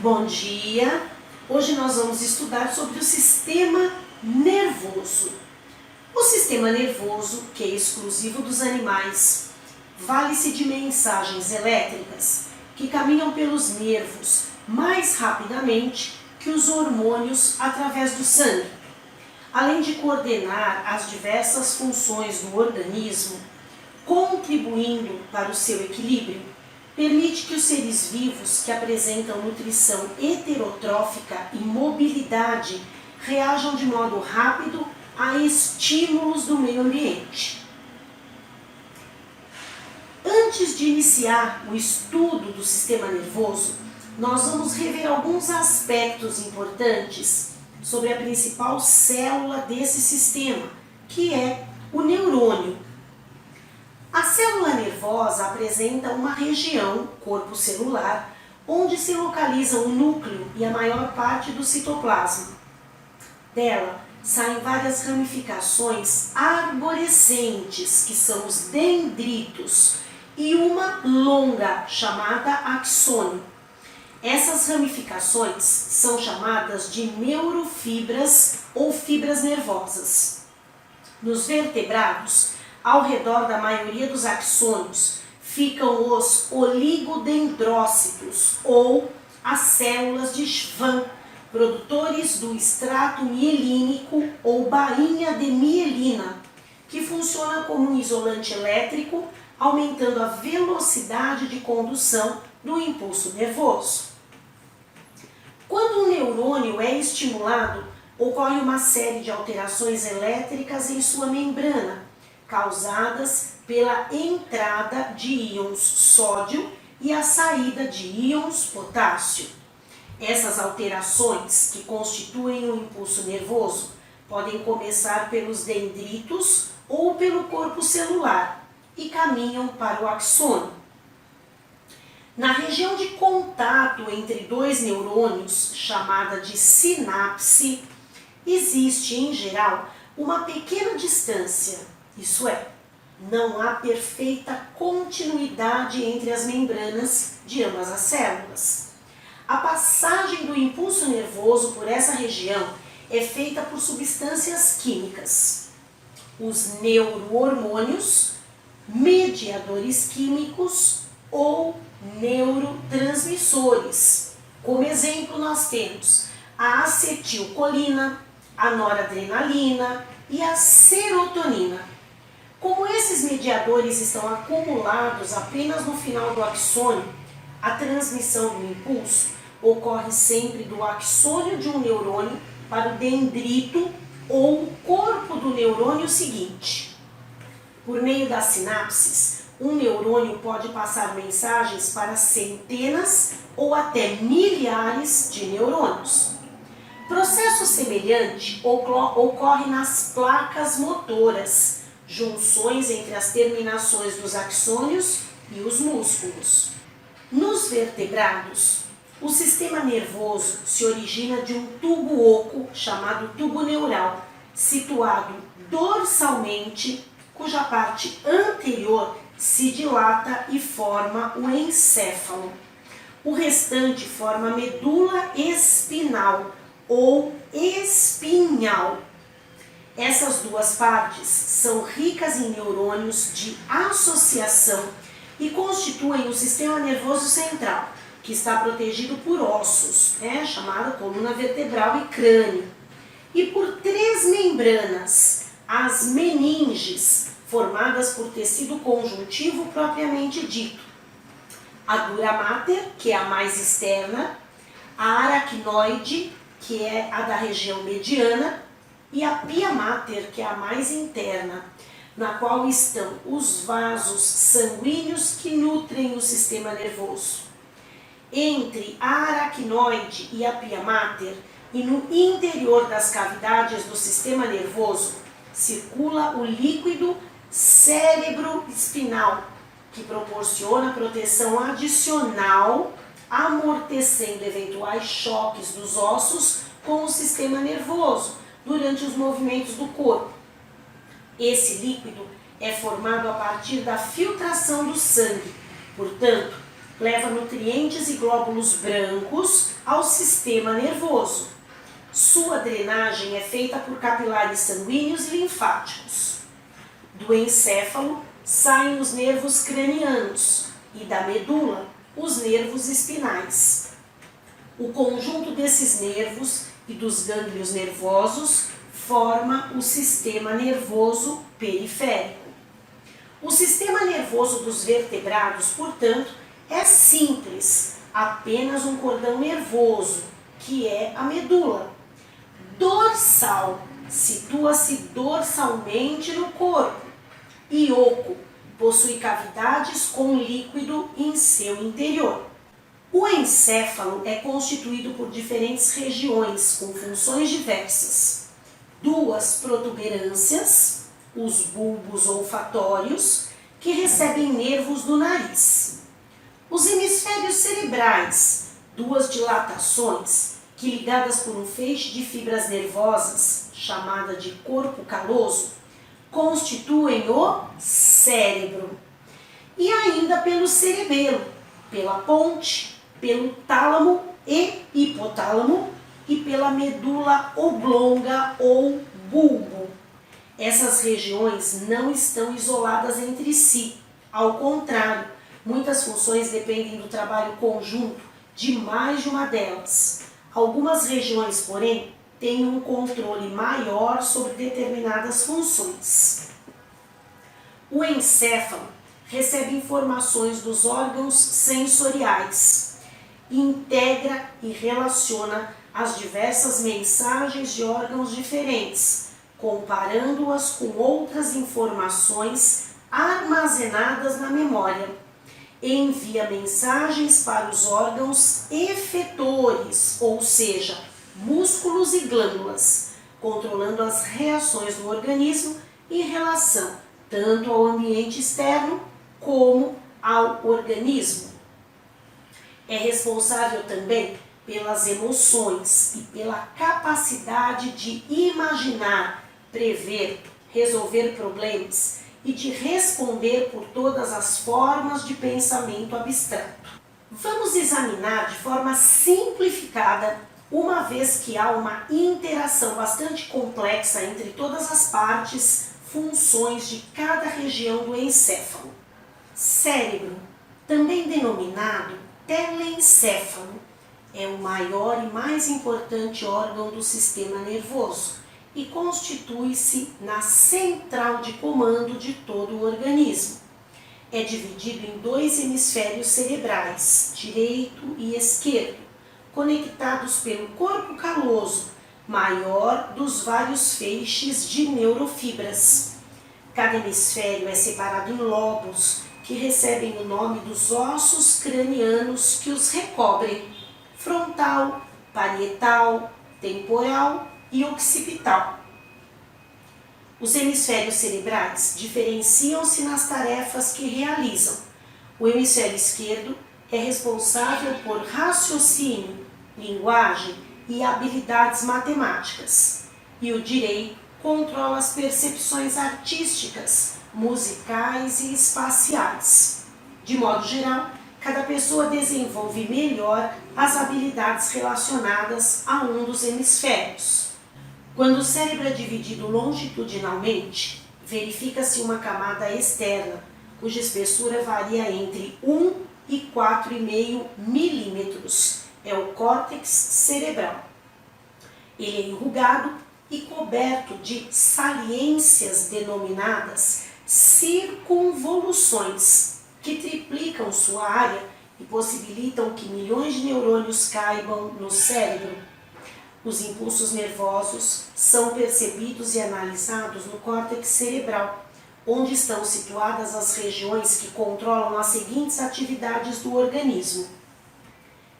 Bom dia! Hoje nós vamos estudar sobre o sistema nervoso. O sistema nervoso, que é exclusivo dos animais, vale-se de mensagens elétricas que caminham pelos nervos mais rapidamente que os hormônios através do sangue. Além de coordenar as diversas funções do organismo, contribuindo para o seu equilíbrio, permite que os seres vivos que apresentam nutrição heterotrófica e mobilidade reajam de modo rápido a estímulos do meio ambiente. Antes de iniciar o estudo do sistema nervoso, nós vamos rever alguns aspectos importantes sobre a principal célula desse sistema, que é o neurônio. A célula nervosa apresenta uma região, corpo celular, onde se localizam o núcleo e a maior parte do citoplasma. Dela saem várias ramificações arborescentes, que são os dendritos, e uma longa, chamada axônio. Essas ramificações são chamadas de neurofibras ou fibras nervosas. Nos vertebrados, ao redor da maioria dos axônios, ficam os oligodendrócitos, ou as células de Schwann, produtores do extrato mielínico ou bainha de mielina, que funciona como um isolante elétrico, aumentando a velocidade de condução do impulso nervoso. Quando um neurônio é estimulado, ocorre uma série de alterações elétricas em sua membrana, causadas pela entrada de íons sódio e a saída de íons potássio. Essas alterações, que constituem o impulso nervoso, podem começar pelos dendritos ou pelo corpo celular e caminham para o axônio. Na região de contato entre dois neurônios, chamada de sinapse, existe, em geral, uma pequena distância. Isso é, não há perfeita continuidade entre as membranas de ambas as células. A passagem do impulso nervoso por essa região é feita por substâncias químicas. Os neurohormônios, mediadores químicos ou neurotransmissores. Como exemplo, nós temos a acetilcolina, a noradrenalina e a serotonina. Como esses mediadores estão acumulados apenas no final do axônio, a transmissão do impulso ocorre sempre do axônio de um neurônio para o dendrito ou o corpo do neurônio seguinte. Por meio das sinapses, um neurônio pode passar mensagens para centenas ou até milhares de neurônios. Processo semelhante ocorre nas placas motoras, junções entre as terminações dos axônios e os músculos. Nos vertebrados, o sistema nervoso se origina de um tubo oco chamado tubo neural, situado dorsalmente, cuja parte anterior se dilata e forma o encéfalo. O restante forma a medula espinal ou espinhal. Essas duas partes são ricas em neurônios de associação e constituem o sistema nervoso central, que está protegido por ossos, chamada coluna vertebral e crânio, e por três membranas, as meninges, formadas por tecido conjuntivo propriamente dito, a dura mater, que é a mais externa, a aracnoide, que é a da região mediana, e a pia mater, que é a mais interna, na qual estão os vasos sanguíneos que nutrem o sistema nervoso. Entre a aracnoide e a pia mater, e no interior das cavidades do sistema nervoso, circula o líquido cérebro-espinal, que proporciona proteção adicional, amortecendo eventuais choques dos ossos com o sistema nervoso durante os movimentos do corpo. Esse líquido é formado a partir da filtração do sangue, portanto, leva nutrientes e glóbulos brancos ao sistema nervoso. Sua drenagem é feita por capilares sanguíneos e linfáticos. Do encéfalo saem os nervos cranianos e da medula os nervos espinais. O conjunto desses nervos e dos gânglios nervosos forma o sistema nervoso periférico. O sistema nervoso dos vertebrados, portanto, é simples, apenas um cordão nervoso, que é a medula. Dorsal, situa-se dorsalmente no corpo, e oco, possui cavidades com líquido em seu interior. O encéfalo é constituído por diferentes regiões com funções diversas. 2 protuberâncias, os bulbos olfatórios, que recebem nervos do nariz. Os hemisférios cerebrais, 2 dilatações, que ligadas por um feixe de fibras nervosas, chamada de corpo caloso, constituem o cérebro. E ainda pelo cerebelo, pela ponte, pelo tálamo e hipotálamo e pela medula oblonga ou bulbo. Essas regiões não estão isoladas entre si. Ao contrário, muitas funções dependem do trabalho conjunto de mais de uma delas. Algumas regiões, porém, têm um controle maior sobre determinadas funções. O encéfalo recebe informações dos órgãos sensoriais, integra e relaciona as diversas mensagens de órgãos diferentes, comparando-as com outras informações armazenadas na memória. Envia mensagens para os órgãos efetores, ou seja, músculos e glândulas, controlando as reações do organismo em relação tanto ao ambiente externo como ao organismo. É responsável também pelas emoções e pela capacidade de imaginar, prever, resolver problemas e de responder por todas as formas de pensamento abstrato. Vamos examinar de forma simplificada, uma vez que há uma interação bastante complexa entre todas as partes, funções de cada região do encéfalo. Cérebro, também denominado telencéfalo, é o maior e mais importante órgão do sistema nervoso e constitui-se na central de comando de todo o organismo. É dividido em 2 hemisférios cerebrais, direito e esquerdo, conectados pelo corpo caloso, maior dos vários feixes de neurofibras. Cada hemisfério é separado em lobos, que recebem o nome dos ossos cranianos que os recobrem: frontal, parietal, temporal e occipital. Os hemisférios cerebrais diferenciam-se nas tarefas que realizam. O hemisfério esquerdo é responsável por raciocínio, linguagem e habilidades matemáticas, e o direito controla as percepções artísticas, musicais e espaciais. De modo geral, cada pessoa desenvolve melhor as habilidades relacionadas a um dos hemisférios. Quando o cérebro é dividido longitudinalmente, verifica-se uma camada externa, cuja espessura varia entre 1 e 4,5 milímetros. É o córtex cerebral. Ele é enrugado e coberto de saliências denominadas circunvoluções, que triplicam sua área e possibilitam que milhões de neurônios caibam no cérebro. Os impulsos nervosos são percebidos e analisados no córtex cerebral, onde estão situadas as regiões que controlam as seguintes atividades do organismo: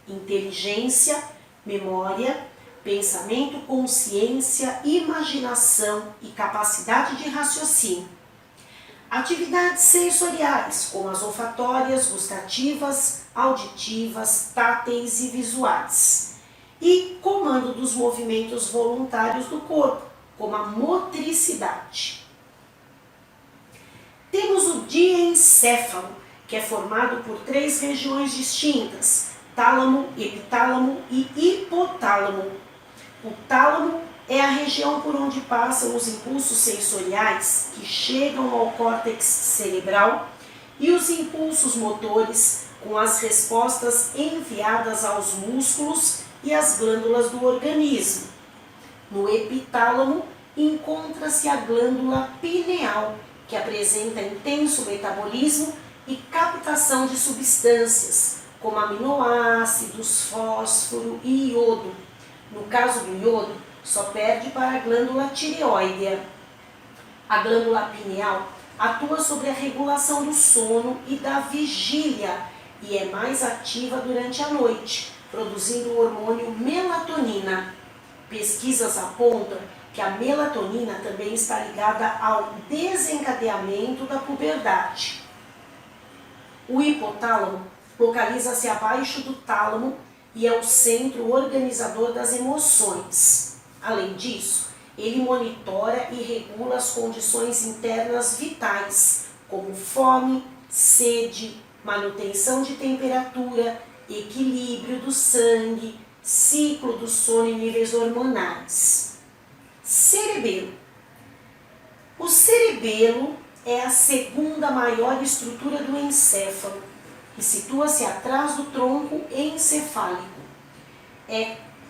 inteligência, memória, pensamento, consciência, imaginação e capacidade de raciocínio. Atividades sensoriais, como as olfatórias, gustativas, auditivas, táteis e visuais. E comando dos movimentos voluntários do corpo, como a motricidade. Temos o diencéfalo, que é formado por 3 regiões distintas: tálamo, epitálamo e hipotálamo. O tálamo é a região por onde passam os impulsos sensoriais que chegam ao córtex cerebral e os impulsos motores com as respostas enviadas aos músculos e às glândulas do organismo. No epitálamo encontra-se a glândula pineal, que apresenta intenso metabolismo e captação de substâncias, como aminoácidos, fósforo e iodo. No caso do iodo, só perde para a glândula tireoidea. A glândula pineal atua sobre a regulação do sono e da vigília e é mais ativa durante a noite, produzindo o hormônio melatonina. Pesquisas apontam que a melatonina também está ligada ao desencadeamento da puberdade. O hipotálamo localiza-se abaixo do tálamo e é o centro organizador das emoções. Além disso, ele monitora e regula as condições internas vitais, como fome, sede, manutenção de temperatura, equilíbrio do sangue, ciclo do sono e níveis hormonais. Cerebelo. O cerebelo é a segunda maior estrutura do encéfalo e situa-se atrás do tronco encefálico.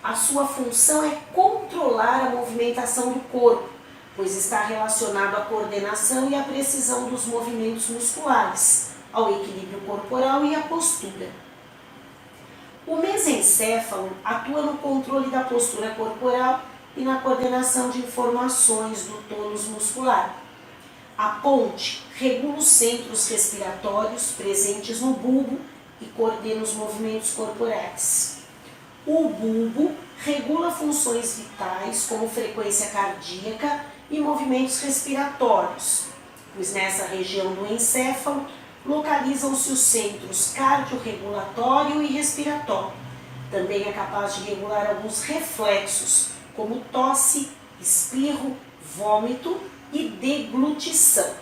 A sua função é controlar a movimentação do corpo, pois está relacionado à coordenação e à precisão dos movimentos musculares, ao equilíbrio corporal e à postura. O mesencéfalo atua no controle da postura corporal e na coordenação de informações do tônus muscular. A ponte regula os centros respiratórios presentes no bulbo e coordena os movimentos corporais. O bulbo regula funções vitais como frequência cardíaca e movimentos respiratórios, pois nessa região do encéfalo localizam-se os centros cardiorregulatório e respiratório. Também é capaz de regular alguns reflexos, como tosse, espirro, vômito e deglutição.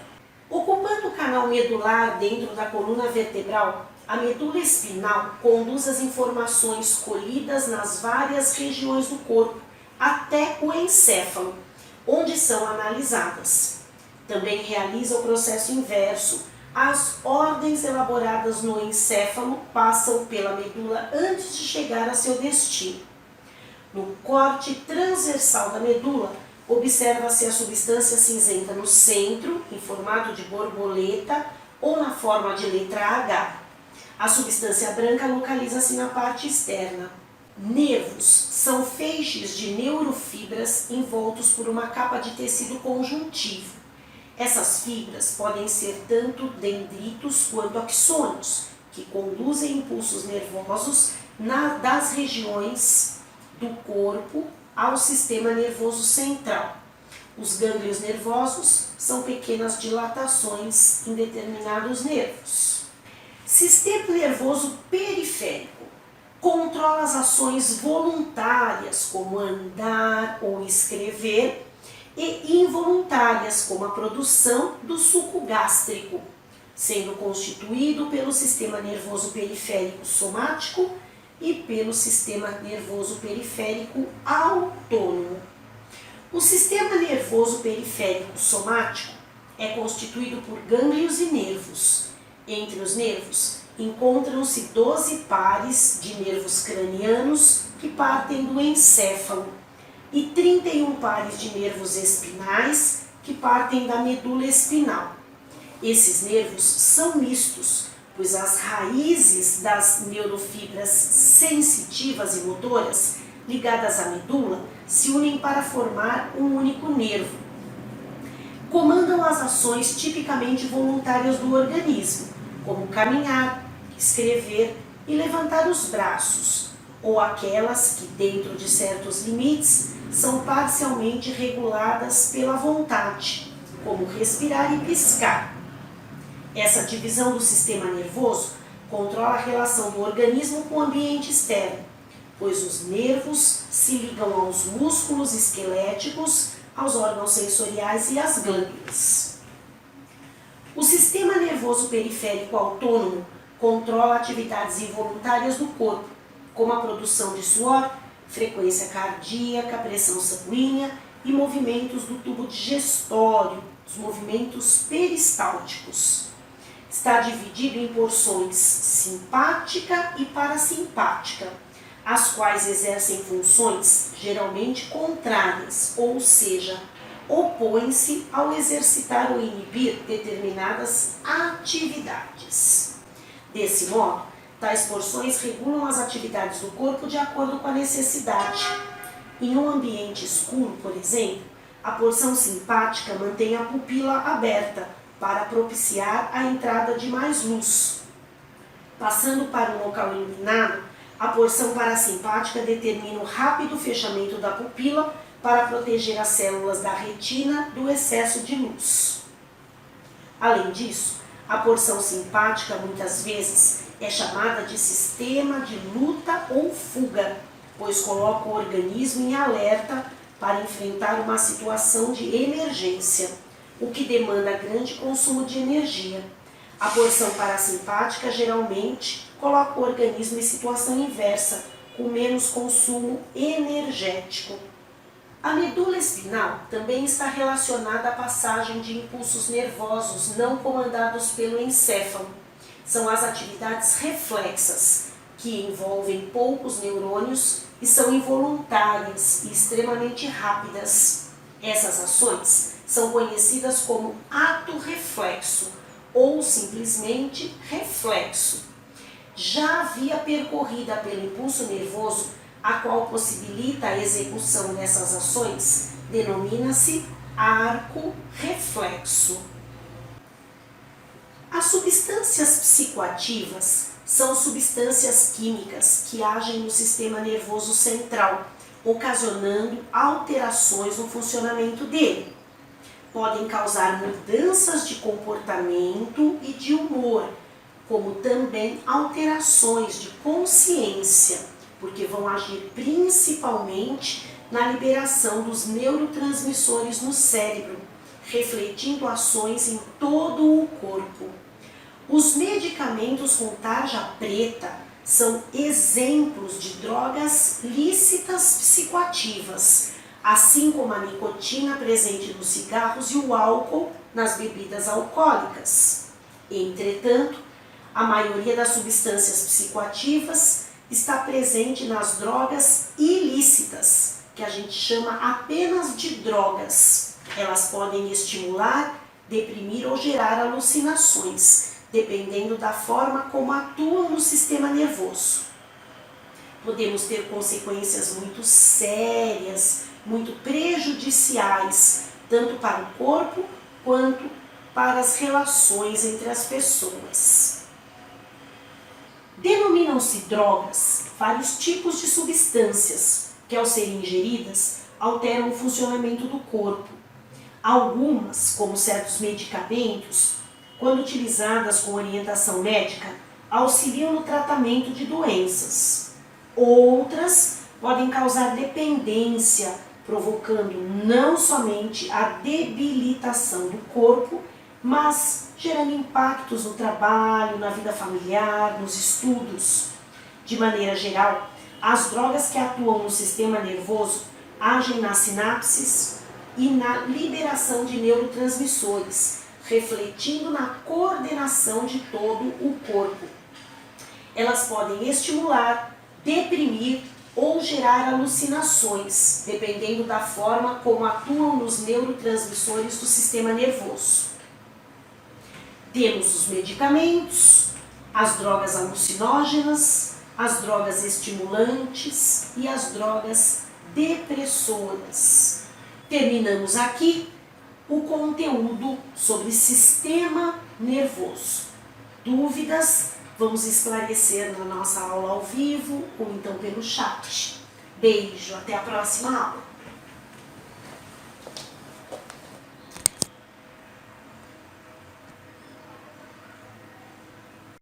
Ocupando o canal medular dentro da coluna vertebral, a medula espinal conduz as informações colhidas nas várias regiões do corpo até o encéfalo, onde são analisadas. Também realiza o processo inverso. As ordens elaboradas no encéfalo passam pela medula antes de chegar a seu destino. No corte transversal da medula, observa-se a substância cinzenta no centro, em formato de borboleta ou na forma de letra H. A substância branca localiza-se na parte externa. Nervos são feixes de neurofibras envoltos por uma capa de tecido conjuntivo. Essas fibras podem ser tanto dendritos quanto axônios, que conduzem impulsos nervosos das regiões do corpo ao sistema nervoso central. Os gânglios nervosos são pequenas dilatações em determinados nervos. Sistema nervoso periférico controla as ações voluntárias, como andar ou escrever, e involuntárias, como a produção do suco gástrico, sendo constituído pelo sistema nervoso periférico somático e pelo sistema nervoso periférico autônomo. O sistema nervoso periférico somático é constituído por gânglios e nervos. Entre os nervos encontram-se 12 pares de nervos cranianos que partem do encéfalo e 31 pares de nervos espinais que partem da medula espinal. Esses nervos são mistos, pois as raízes das neurofibras sensitivas e motoras ligadas à medula se unem para formar um único nervo. Comandam as ações tipicamente voluntárias do organismo, como caminhar, escrever e levantar os braços, ou aquelas que, dentro de certos limites, são parcialmente reguladas pela vontade, como respirar e piscar. Essa divisão do sistema nervoso controla a relação do organismo com o ambiente externo, pois os nervos se ligam aos músculos esqueléticos, aos órgãos sensoriais e às glândulas. O sistema nervoso periférico autônomo controla atividades involuntárias do corpo, como a produção de suor, frequência cardíaca, pressão sanguínea e movimentos do tubo digestório, os movimentos peristálticos. Está dividido em porções simpática e parasimpática, as quais exercem funções geralmente contrárias, ou seja, opõem-se ao exercitar ou inibir determinadas atividades. Desse modo, tais porções regulam as atividades do corpo de acordo com a necessidade. Em um ambiente escuro, por exemplo, a porção simpática mantém a pupila aberta para propiciar a entrada de mais luz. Passando para um local iluminado, a porção parasimpática determina o rápido fechamento da pupila para proteger as células da retina do excesso de luz. Além disso, a porção simpática muitas vezes é chamada de sistema de luta ou fuga, pois coloca o organismo em alerta para enfrentar uma situação de emergência, o que demanda grande consumo de energia. A porção parasimpática geralmente coloca o organismo em situação inversa, com menos consumo energético. A medula espinal também está relacionada à passagem de impulsos nervosos não comandados pelo encéfalo. São as atividades reflexas, que envolvem poucos neurônios e são involuntárias e extremamente rápidas. Essas ações são conhecidas como ato reflexo ou simplesmente reflexo. Já a via percorrida pelo impulso nervoso, a qual possibilita a execução dessas ações, denomina-se arco reflexo. As substâncias psicoativas são substâncias químicas que agem no sistema nervoso central, ocasionando alterações no funcionamento dele. Podem causar mudanças de comportamento e de humor, como também alterações de consciência, porque vão agir principalmente na liberação dos neurotransmissores no cérebro, refletindo ações em todo o corpo. Os medicamentos com tarja preta são exemplos de drogas lícitas psicoativas, assim como a nicotina presente nos cigarros e o álcool nas bebidas alcoólicas. Entretanto, a maioria das substâncias psicoativas está presente nas drogas ilícitas, que a gente chama apenas de drogas. Elas podem estimular, deprimir ou gerar alucinações, dependendo da forma como atuam no sistema nervoso. Podemos ter consequências muito sérias, muito prejudiciais, tanto para o corpo quanto para as relações entre as pessoas. Denominam-se drogas vários tipos de substâncias que, ao serem ingeridas, alteram o funcionamento do corpo. Algumas, como certos medicamentos, quando utilizadas com orientação médica, auxiliam no tratamento de doenças. Outras podem causar dependência, provocando não somente a debilitação do corpo, mas gerando impactos no trabalho, na vida familiar, nos estudos. De maneira geral, as drogas que atuam no sistema nervoso agem nas sinapses e na liberação de neurotransmissores, refletindo na coordenação de todo o corpo. Elas podem estimular, deprimir ou gerar alucinações, dependendo da forma como atuam nos neurotransmissores do sistema nervoso. Temos os medicamentos, as drogas alucinógenas, as drogas estimulantes e as drogas depressoras. Terminamos aqui o conteúdo sobre sistema nervoso. Dúvidas? Vamos esclarecer na nossa aula ao vivo ou então pelo chat. Beijo, até a próxima aula.